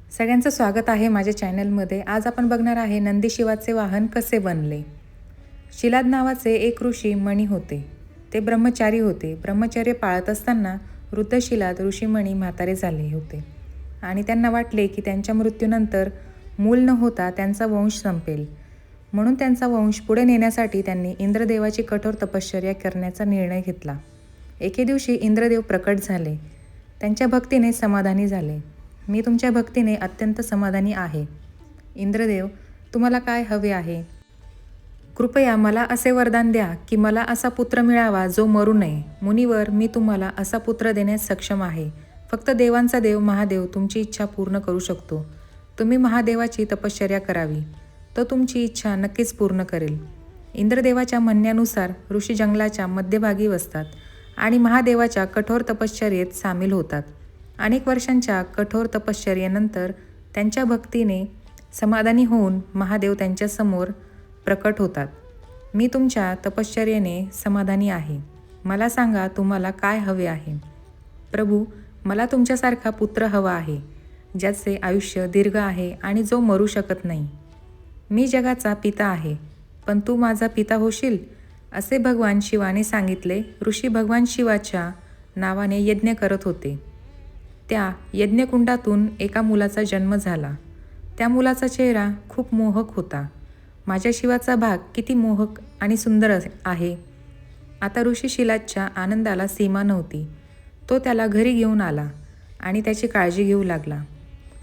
सगळ्यांचं स्वागत आहे माझ्या चॅनलमध्ये. आज आपण बघणार आहे नंदीशिवाचे वाहन कसे बनले. शिलाद नावाचे एक ऋषी मणी होते. ते ब्रह्मचारी होते. ब्रह्मचर्य पाळत असताना वृद्ध शिलाद ऋषीमणी म्हातारे झाले होते आणि त्यांना वाटले की त्यांच्या मृत्यूनंतर मूल न होता त्यांचा वंश संपेल. म्हणून त्यांचा वंश पुढे नेण्यासाठी त्यांनी इंद्रदेवाची कठोर तपश्चर्या करण्याचा निर्णय घेतला. एके दिवशी इंद्रदेव प्रकट झाले. त्यांच्या भक्तीने समाधानी झाले. मी तुमच्या भक्तीने अत्यंत समाधानी आहे. इंद्रदेव, तुम्हाला काय हवे आहे? कृपया मला असे वरदान द्या की मला असा पुत्र मिळावा जो मरू नये. मुनिवर, मी तुम्हाला असा पुत्र देण्यास सक्षम आहे. फक्त देवांचा देव महादेव तुमची इच्छा पूर्ण करू शकतो. तुम्ही महादेवाची तपश्चर्या करावी. तो तुमची इच्छा नक्कीच पूर्ण करेल. इंद्रदेवाच्या म्हणण्यानुसार ऋषी जंगलाच्या मध्यभागी वसतात आणि महादेवाच्या कठोर तपश्चर्येत सामील होतात. अनेक वर्षांच्या कठोर तपश्चर्येनंतर त्यांच्या भक्तीने समाधानी होऊन महादेव त्यांच्यासमोर प्रकट होतात. मी तुमच्या तपश्चर्येने समाधानी आहे. मला सांगा, तुम्हाला काय हवे आहे? प्रभू, मला तुमच्यासारखा पुत्र हवा आहे, ज्याचे आयुष्य दीर्घ आहे आणि जो मरू शकत नाही. मी जगाचा पिता आहे, पण तू माझा पिता होशील, असे भगवान शिवाने सांगितले. ऋषी भगवान शिवाच्या नावाने यज्ञ करत होते. त्या यज्ञकुंडातून एका मुलाचा जन्म झाला. त्या मुलाचा चेहरा खूप मोहक होता. माझ्या शिवाचा भाग किती मोहक आणि सुंदर आहे. आता ऋषी शिलादच्या आनंदाला सीमा नव्हती. तो त्याला घरी घेऊन आला आणि त्याची काळजी घेऊ लागला.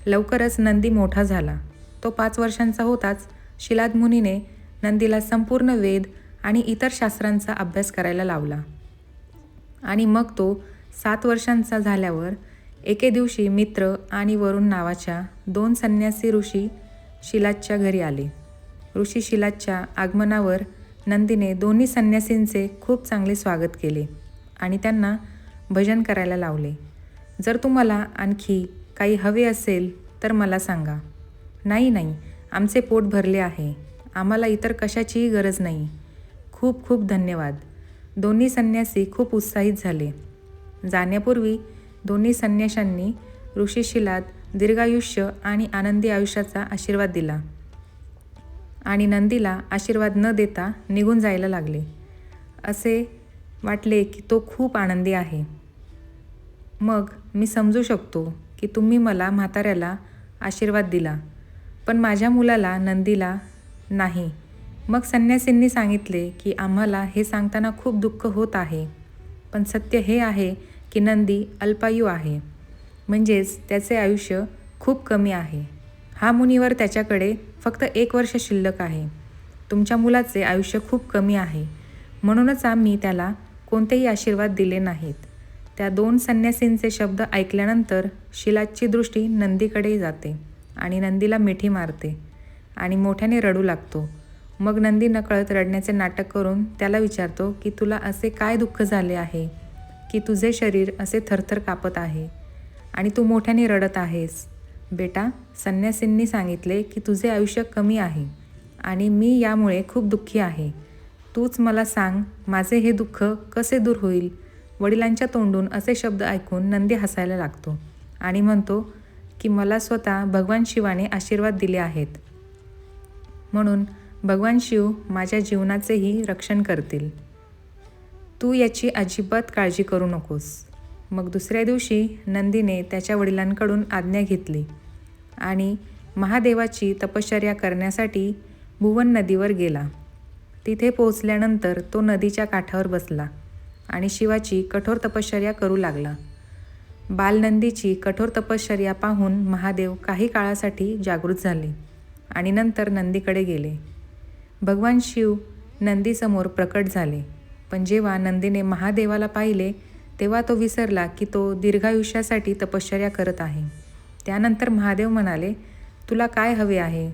लवकरच नंदी मोठा झाला. तो 5 वर्षांचा होताच शिलाद मुनीने नंदीला संपूर्ण वेद आणि इतर शास्त्रांचा अभ्यास करायला लावला. आणि मग तो 7 वर्षांचा झाल्यावर एके दिवशी मित्र आणि वरुण नावाच्या 2 संन्यासी ऋषी शिलादच्या घरी आले. ऋषी शिलादच्या आगमनावर नंदीने दोन्ही संन्यासींचे खूप चांगले स्वागत केले आणि त्यांना भजन करायला लावले. जर तुम्हाला आणखी काही हवे असेल तर मला सांगा. नाही, आमचे पोट भरले आहे. आम्हाला इतर कशाचीही गरज नाही. खूप खूप धन्यवाद. दोन्ही संन्यासी खूप उत्साहित झाले. जाण्यापूर्वी दोन्ही संन्याशांनी ऋषी शिलाद दीर्घायुष्य आणि आनंदी आयुष्याचा आशीर्वाद दिला आणि नंदीला आशीर्वाद न देता निघून जायला लागले. असे वाटले की तो खूप आनंदी आहे. मग मी समजू शकतो की तुम्ही मला म्हाताऱ्याला आशीर्वाद दिला, पण माझ्या मुलाला नंदीला नाही. मग संन्यासींनी सांगितले की आम्हाला हे सांगताना खूप दुःख होत आहे, पण सत्य हे आहे की नंदी अल्पायू आहे, म्हणजेच त्याचे आयुष्य खूप कमी आहे. हा मुनीवर, त्याच्याकडे फक्त 1 वर्ष शिल्लक आहे. तुमच्या मुलाचे आयुष्य खूप कमी आहे, म्हणूनच आम्ही त्याला कोणतेही आशीर्वाद दिले नाहीत. त्या 2 संन्यासींचे शब्द ऐकल्यानंतर शिलादची दृष्टी नंदीकडे जाते आणि नंदीला मिठी मारते आणि मोठ्याने रडू लागतो. मग नंदी नकळत रडण्याचे नाटक करून त्याला विचारतो की तुला असे काय दुःख झाले आहे की तुझे शरीर असे थरथर कापत आहे आणि तू मोठ्याने रडत आहेस? बेटा, संन्यासींनी सांगितले की तुझे आयुष्य कमी आहे आणि मी यामुळे खूप दुःखी आहे. तूच मला सांग, माझे हे दुःख कसे दूर होईल? वडिलांच्या तोंडून असे शब्द ऐकून नंदी हसायला लागतो आणि म्हणतो की मला स्वतः भगवान शिवाने आशीर्वाद दिले आहेत, म्हणून भगवान शिव माझ्या जीवनाचेही रक्षण करतील. तू याची अजिबात काळजी करू नकोस. मग दुसऱ्या दिवशी नंदीने त्याच्या वडिलांकडून आज्ञा घेतली आणि महादेवाची तपश्चर्या करण्यासाठी भुवन नदीवर गेला. तिथे पोहोचल्यानंतर तो नदीच्या काठावर बसला आणि शिवाची कठोर तपश्चर्या करू लागला. बालनंदीची कठोर तपश्चर्या पाहून महादेव काही काळासाठी जागृत झाले आणि नंतर नंदीकडे गेले. भगवान शिव नंदीसमोर प्रकट झाले, पण जेव्हा नंदीने महादेवाला पाहिले तेव्हा तो विसरला की तो दीर्घायुष्यासाठी तपश्चर्या करत आहे. त्यानंतर महादेव म्हणाले, तुला काय हवे आहे?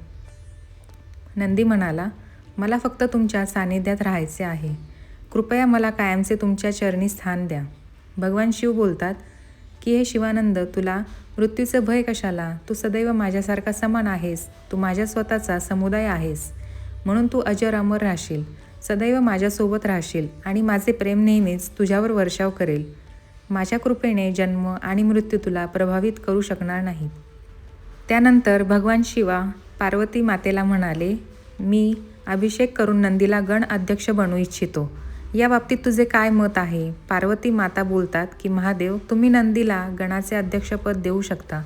नंदी म्हणाला, मला फक्त तुमच्या सानिध्यात राहायचे आहे. कृपया मला कायमचे तुमच्या चरणी स्थान द्या. भगवान शिव बोलतात की हे शिवानंद, तुला मृत्यूचं भय कशाला? तू सदैव माझ्यासारखा समान आहेस. तू माझ्या स्वतःचा समुदाय आहेस, म्हणून तू अजर अमर राहशील. सदैव माझ्यासोबत राहशील आणि माझे प्रेम नेहमीच तुझ्यावर वर्षाव करेल. माझ्या कृपेने जन्म आणि मृत्यू तुला प्रभावित करू शकणार नाहीत. त्यानंतर भगवान शिवा पार्वती मातेला म्हणाले, मी अभिषेक करून नंदीला गण अध्यक्ष बनवू इच्छितो. या बाबतीत तुझे काय मत आहे? पार्वती माता बोलतात की महादेव, तुम्ही नंदीला गणाचे अध्यक्षपद देऊ शकता.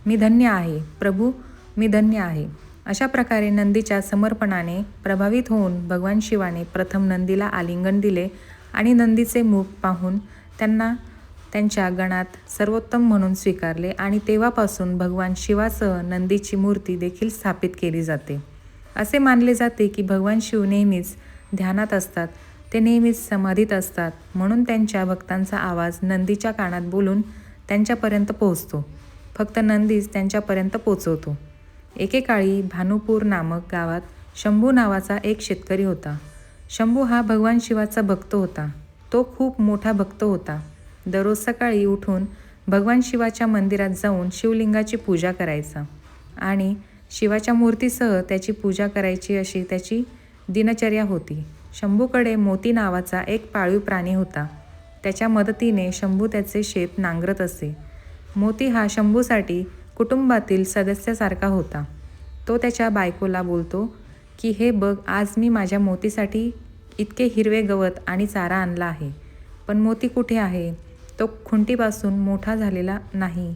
मी धन्य आहे प्रभू, मी धन्य आहे. अशा प्रकारे नंदीच्या समर्पणाने प्रभावित होऊन भगवान शिवाने प्रथम नंदीला आलिंगन दिले आणि नंदीचे मुख पाहून त्यांना त्यांच्या गणात सर्वोत्तम म्हणून स्वीकारले आणि तेव्हापासून भगवान शिवासह नंदीची मूर्ती देखील स्थापित केली जाते. असे मानले जाते की भगवान शिव नेहमीच ध्यानात असतात, ते नेहमीच समाधीत असतात, म्हणून त्यांच्या भक्तांचा आवाज नंदीच्या कानात बोलून त्यांच्यापर्यंत पोहोचतो. फक्त नंदीच त्यांच्यापर्यंत पोचवतो. एकेकाळी भानुपूर नामक गावात शंभू नावाचा एक शेतकरी होता. शंभू हा भगवान शिवाचा भक्त होता. तो खूप मोठा भक्त होता. दररोज सकाळी उठून भगवान शिवाच्या मंदिरात जाऊन शिवलिंगाची पूजा करायचा आणि शिवाच्या मूर्तीसह त्याची पूजा करायची अशी त्याची दिनचर्या होती. शंभूकडे मोती नावाचा एक पाळीव प्राणी होता. त्याच्या मदतीने शंभू त्याचे शेत नांगरत असे. मोती हा शंभूसाठी कुटुंबातील सदस्यासारखा होता. तो त्याच्या बायकोला बोलतो की हे बघ, आज मी माझ्या मोतीसाठी इतके हिरवे गवत आणि चारा आणला आहे, पण मोती कुठे आहे? तो खुंटीपासून मोठा झालेला नाही.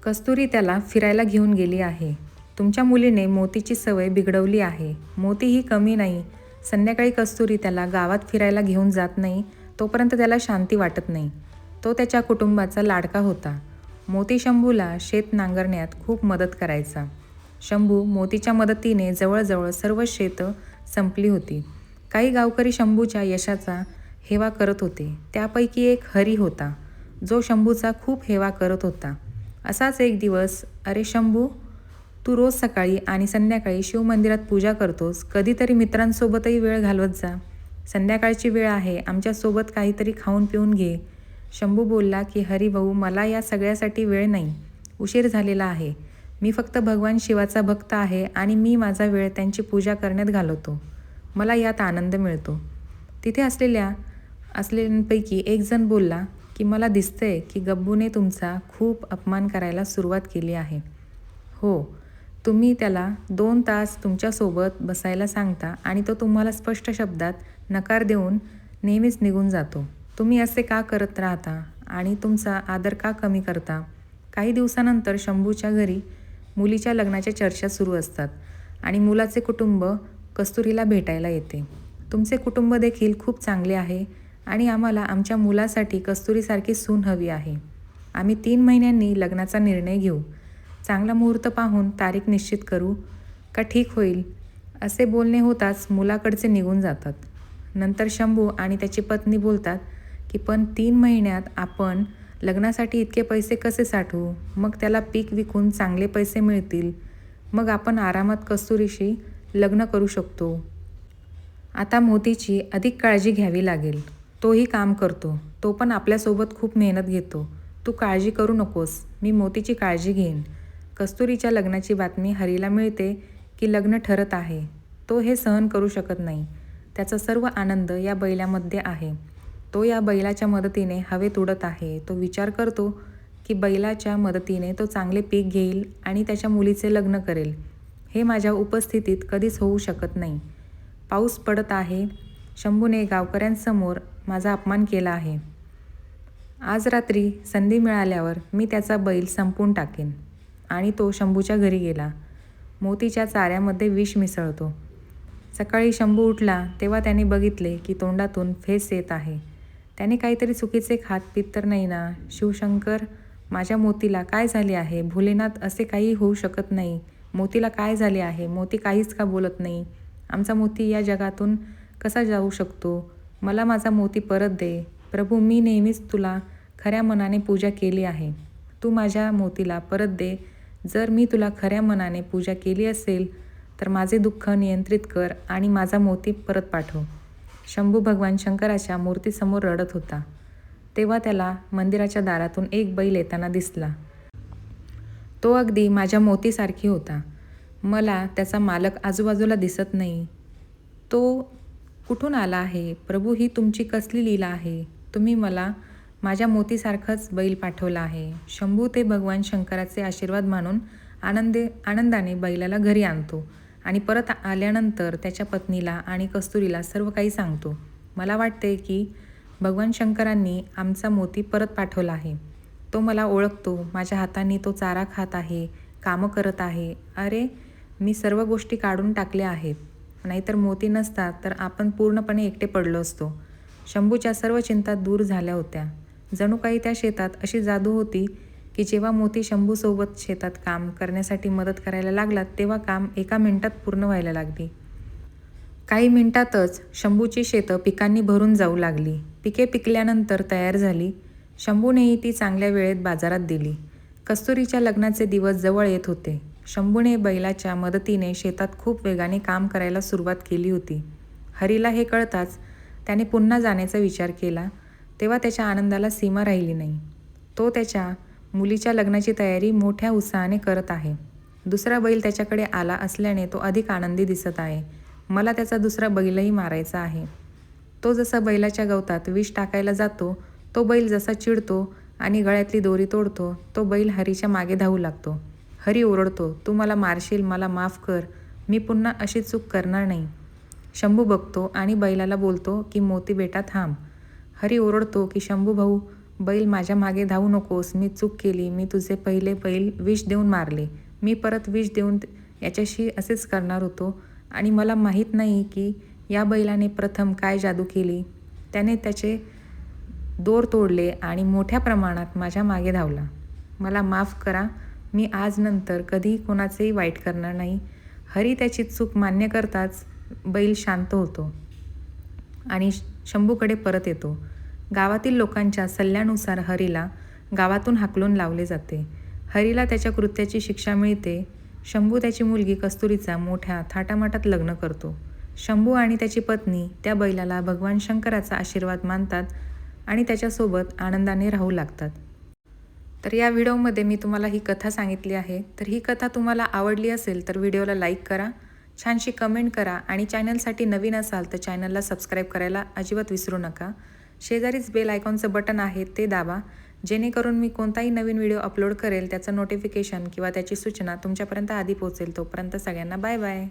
कस्तुरी त्याला फिरायला घेऊन गेली आहे. तुमच्या मुलीने मोतीची सवय बिघडवली आहे. मोती ही कमी नाही. संध्याकाळी कस्तुरी त्याला गावात फिरायला घेऊन जात नाही, तोपर्यंत त्याला शांती वाटत नाही. तो त्याच्या कुटुंबाचा लाडका होता. मोती शंभूला शेत नांगरण्यात खूप मदत करायचा. शंभू मोतीच्या मदतीने जवळजवळ सर्व शेतं संपली होती. काही गावकरी शंभूच्या यशाचा हेवा करत होते. त्यापैकी एक हरी होता, जो शंभूचा खूप हेवा करत होता. असाच एक दिवस, अरे शंभू, तू रोज सकाळी आणि संध्याकाळी शिवमंदिरात पूजा करतोस, कधीतरी मित्रांसोबतही वेळ घालवत जा. संध्याकाळची वेळ आहे, आमच्यासोबत काहीतरी खाऊन पिऊन घे. शंभू बोलला की हरिभाऊ, मला या सगळ्यासाठी वेळ नाही. उशीर झालेला आहे. मी फक्त भगवान शिवाचा भक्त आहे आणि मी माझा वेळ त्यांची पूजा करण्यात घालवतो. मला यात आनंद मिळतो. तिथे असलेल्यांपैकी एक जण बोलला की मला दिसतंय की गब्बूने तुमचा खूप अपमान करायला सुरुवात केली आहे. हो, तुम्ही त्याला 2 तास तुमच्यासोबत बसायला सांगता आणि तो तुम्हाला स्पष्ट शब्दात नकार देऊन नेहमीच निघून जातो. तुम्ही असे का करत राहता आणि तुमचा आदर का कमी करता? काही दिवसानंतर शंभूच्या घरी मुलीच्या लग्नाच्या चर्चा सुरू असतात आणि मुलाचे कुटुंब कस्तुरीला भेटायला येते. तुमचे कुटुंब देखील खूप चांगले आहे आणि आम्हाला आमच्या मुलासाठी कस्तुरीसारखी सून हवी आहे. आम्ही 3 महिन्यांनी लग्नाचा निर्णय घेऊ. चांगला मुहूर्त पाहून तारीख निश्चित करू का ठीक होईल? असे बोलणे होताच मुलाकडचे निघून जातात. नंतर शंभू आणि त्याची पत्नी बोलतात की पण 3 महिन्यात आपण लग्नासाठी इतके पैसे कसे साठवू? मग त्याला पीक विकून चांगले पैसे मिळतील. मग आपण आरामात कस्तुरीशी लग्न करू शकतो. आता मोतीची अधिक काळजी घ्यावी लागेल. तोही काम करतो. तो पण आपल्यासोबत खूप मेहनत घेतो. तू काळजी करू नकोस, मी मोतीची काळजी घेईन. कस्तुरीच्या लग्नाची बातमी हरीला मिळते की लग्न ठरत आहे. तो हे सहन करू शकत नाही. त्याचा सर्व आनंद या बैलामध्ये आहे. तो या बैलाच्या मदतीने हवेत उडत आहे. तो विचार करतो की बैलाच्या मदतीने तो चांगले पीक घेईल आणि त्याच्या मुलीचे लग्न करेल. हे माझ्या उपस्थितीत कधीच होऊ शकत नाही. पाऊस पडत आहे. शंभूने गावकऱ्यांसमोर माझा अपमान केला आहे. आज रात्री संधी मिळाल्यावर मी त्याचा बैल संपवून टाकेन. आणि तो शंभूच्या घरी गेला. मोतीच्या चाऱ्यामध्ये विष मिसळतो. सकाळी शंभू उठला तेव्हा त्याने बघितले की तोंडातून फेस येत आहे. त्याने काहीतरी चुकीचे खात पीत तर नाही ना? शिवशंकर, माझ्या मोतीला काय झाले आहे? भोलेनाथ, असे काही होऊ शकत नाही. मोतीला काय झाले आहे? मोती काहीच का बोलत नाही? आमचा मोती या जगातून कसा जाऊ शकतो? मला माझा मोती परत दे. प्रभू, मी नेहमीच तुला खऱ्या मनाने पूजा केली आहे. तू माझ्या मोतीला परत दे. जर मी तुला खऱ्या मनाने पूजा केली असेल तर माझे दुःख नियंत्रित कर आणि माझा मोती परत पाठव. शंभू भगवान शंकराच्या मूर्तीसमोर रडत होता. तेव्हा त्याला मंदिराच्या दारातून एक बैल येताना दिसला. तो अगदी माझ्या मोतीसारखी होता. मला त्याचा मालक आजूबाजूला दिसत नाही. तो कुठून आला आहे? प्रभू, ही तुमची कसली लीला आहे? तुम्ही मला माझ्या मोतीसारखाच बैल पाठवला आहे. शंभू ते भगवान शंकराचे आशीर्वाद मानून आनंदाने बैलाला घरी आणतो आणि परत आल्यानंतर त्याच्या पत्नीला आणि कस्तुरीला सर्व काही सांगतो. मला वाटते की भगवान शंकरांनी आमचा मोती परत पाठवला आहे. तो मला ओळखतो, माझ्या हातांनी तो चारा खात आहे, कामं करत आहे. अरे, मी सर्व गोष्टी काढून टाकल्या आहेत. नाहीतर मोती नसतात तर आपण पूर्णपणे एकटे पडलो असतो. शंभूच्या सर्व चिंता दूर झाल्या होत्या. जणू काही त्या शेतात अशी जादू होती की जेव्हा मोती शंभूसोबत शेतात काम करण्यासाठी मदत करायला लागला तेव्हा काम एका मिनिटात पूर्ण व्हायला लागली. काही मिनिटातच शंभूची शेतं पिकांनी भरून जाऊ लागली. पिके पिकल्यानंतर तयार झाली. शंभूनेही ती चांगल्या वेळेत बाजारात दिली. कस्तुरीच्या लग्नाचे दिवस जवळ येत होते. शंभूने बैलाच्या मदतीने शेतात खूप वेगाने काम करायला सुरुवात केली होती. हरीला हे कळताच त्याने पुन्हा जाण्याचा विचार केला. तेव्हा त्याच्या आनंदाला सीमा राहिली नाही. तो त्याच्या मुलीच्या लग्नाची तयारी मोठ्या उत्साहाने करत आहे. दुसरा बैल त्याच्याकडे आला असल्याने तो अधिक आनंदी दिसत आहे. मला त्याचा दुसरा बैलही मारायचा आहे. तो जसा बैलाच्या गवतात विष टाकायला जातो, तो बैल जसा चिडतो आणि गळ्यातली दोरी तोडतो, तो बैल हरीच्या मागे धावू लागतो. हरी ओरडतो, तू मला मारशील, मला माफ कर, मी पुन्हा अशी चूक करणार नाही. शंभू बघतो आणि बैलाला बोलतो की मोती बेटा थांब. हरी ओरडतो की शंभू भाऊ, बैल माझ्या मागे धावू नकोस, मी चूक केली, मी तुझे पहिले बैल विष देऊन मारले, मी परत विष देऊन याच्याशी असेच करणार होतो आणि मला माहीत नाही की या बैलाने प्रथम काय जादू केली. त्याने त्याचे दोर तोडले आणि मोठ्या प्रमाणात माझ्या मागे धावला. मला माफ करा, मी आज नंतर कधीही कोणाचेही वाईट करणार नाही. हरी त्याची चूक मान्य करताच बैल शांत होतो आणि शंभूकडे परत येतो. गावातील लोकांच्या सल्ल्यानुसार हरीला गावातून हाकलून लावले जाते. हरीला त्याच्या कृत्याची शिक्षा मिळते. शंभू त्याची मुलगी कस्तुरीचा मोठ्या थाटामाटात लग्न करतो. शंभू आणि त्याची पत्नी त्या बैलाला भगवान शंकराचा आशीर्वाद मानतात आणि त्याच्यासोबत आनंदाने राहू लागतात. तर या व्हिडिओमध्ये मी तुम्हाला ही कथा सांगितली आहे. तर ही कथा तुम्हाला आवडली असेल तर व्हिडिओला लाईक करा, छानशी कमेंट करा आणि चॅनलसाठी नवीन असाल तर चॅनलला सबस्क्राईब करायला अजिबात विसरू नका. शेजारीच बेल आयकॉनचं बटन आहे ते दाबा, जेणेकरून मी कोणताही नवीन व्हिडिओ अपलोड करेल त्याचं नोटिफिकेशन किंवा त्याची सूचना तुमच्यापर्यंत आधी पोहोचेल. तोपर्यंत सगळ्यांना बाय बाय.